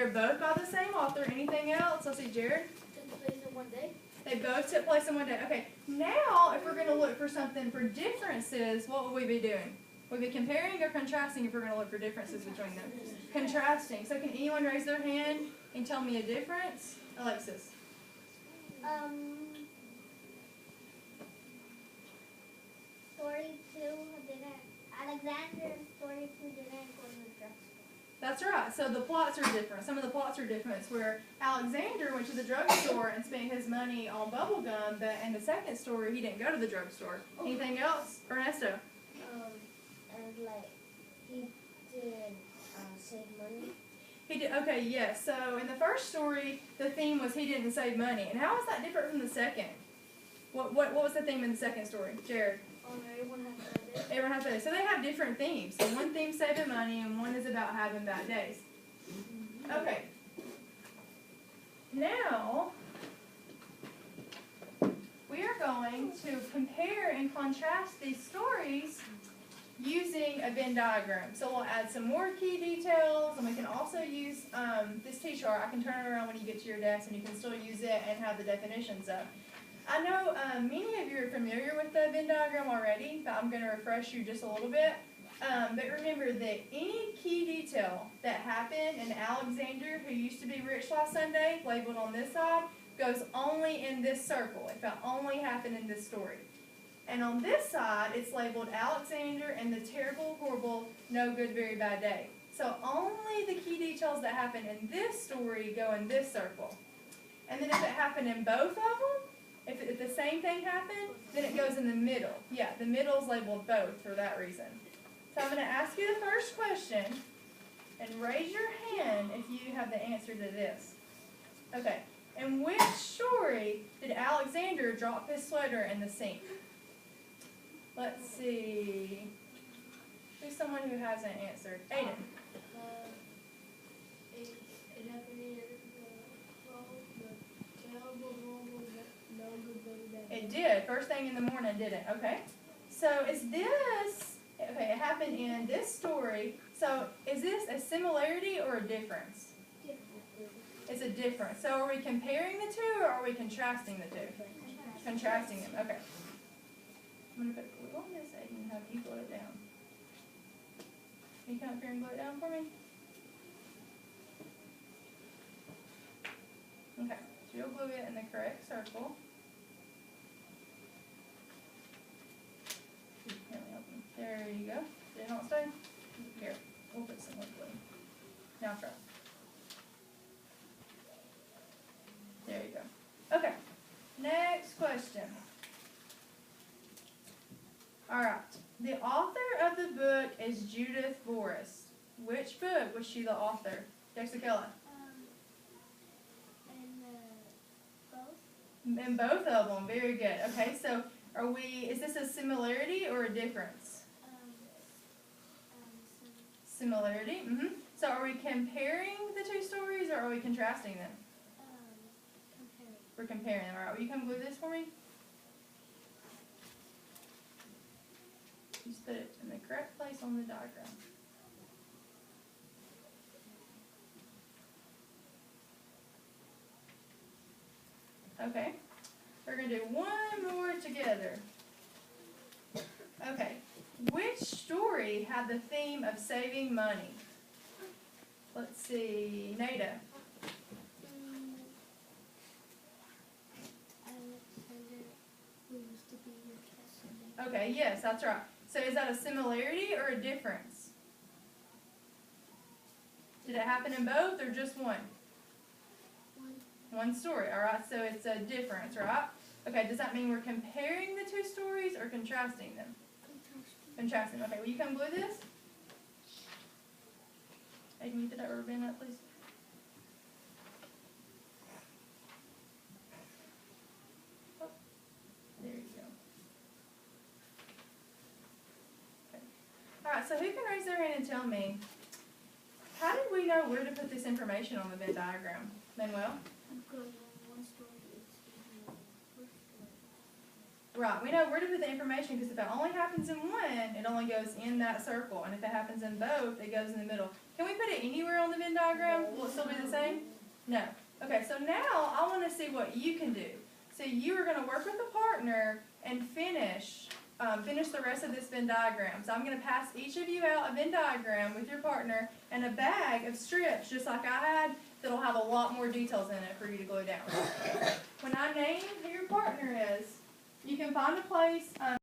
They're both by the same author. Anything else? Let's see, Jared. Took place in one day. They both took place in one day. Okay, now if we're going to look for something for differences, what would we be doing? Would we be comparing or contrasting if we're going to look for differences between them? Contrasting. So can anyone raise their hand and tell me a difference? Alexis. 42 didn't. Alexander and 42 didn't go to the drugstore. That's right. So the plots are different. Some of the plots are different. It's where Alexander went to the drugstore and spent his money on bubble gum, but in the second story, he didn't go to the drugstore. Anything else? Ernesto? And like, he did save money. He did. Okay, yes. So in the first story, the theme was he didn't save money. And how is that different from the second? What was the theme in the second story? Jared? Everyone has bad days. Everyone has days. So they have different themes. So one theme's saving money and one is about having bad days. Okay. Now, we are going to compare and contrast these stories using a Venn diagram. So we'll add some more key details, and we can also use this T-chart. I can turn it around when you get to your desk, and you can still use it and have the definitions up. I know many of you are familiar with the Venn diagram already, but I'm going to refresh you just a little bit. But remember that any key detail that happened in Alexander, who used to be rich last Sunday, labeled on this side, goes only in this circle. It can only happen in this story. And on this side, it's labeled Alexander and the terrible, horrible, no good, very bad day. So only the key details that happen in this story go in this circle. And then if it happened in both of them, if the same thing happened, then it goes in the middle. Yeah, the middle is labeled both for that reason. So I'm going to ask you the first question, and raise your hand if you have the answer to this. Okay, in which story did Alexander drop his sweater in the sink? Let's see. Who's someone who hasn't answered? Aiden. It happened in the terrible, horrible, no good, very bad. It did. First thing in the morning, did it? Okay. So is this, okay, it happened in this story. So is this a similarity or a difference? It's a difference. So are we comparing the two or are we contrasting the two? Contrasting them. Okay. I'm going to put glue on this and have you glue it down. Can you come up here and glue it down for me? Okay. So you'll glue it in the correct circle. There you go. Did it not stay? Here. We'll put some more glue. Now try. There you go. Okay. Next question. Alright. The author of the book is Judith Forrest. Which book was she the author? Jessica? In both of them. Very good. Okay, so is this a similarity or a difference? Similarity. So are we comparing the two stories or are we contrasting them? Comparing. We're comparing them. Alright, will you come glue this for me? Just put it in the correct place on the diagram. Okay, we're going to do one more together. Okay, which story had the theme of saving money? Let's see, Nada. Alexander, who used to be rich last Sunday. Okay, yes, that's right. So is that a similarity or a difference? Did it happen in both or just one? One story, alright, so it's a difference, right? Okay, does that mean we're comparing the two stories or contrasting them? Contrasting. Okay, will you come glue this? Hey, can you put that rubber band up, please? Oh, there you go. Okay. Alright, so who can raise their hand and tell me, how did we know where to put this information on the Venn diagram? Manuel? Because one story is in the first story. Right, we know where to put the information, because if it only happens in one, it only goes in that circle, and if it happens in both, it goes in the middle. Can we put it anywhere on the Venn diagram? Will it still be the same? No. Okay, so now I want to see what you can do. So you are going to work with a partner and finish the rest of this Venn diagram. So I'm going to pass each of you out a Venn diagram with your partner and a bag of strips, just like I had, that'll have a lot more details in it for you to glue down. When I name who your partner is, you can find a place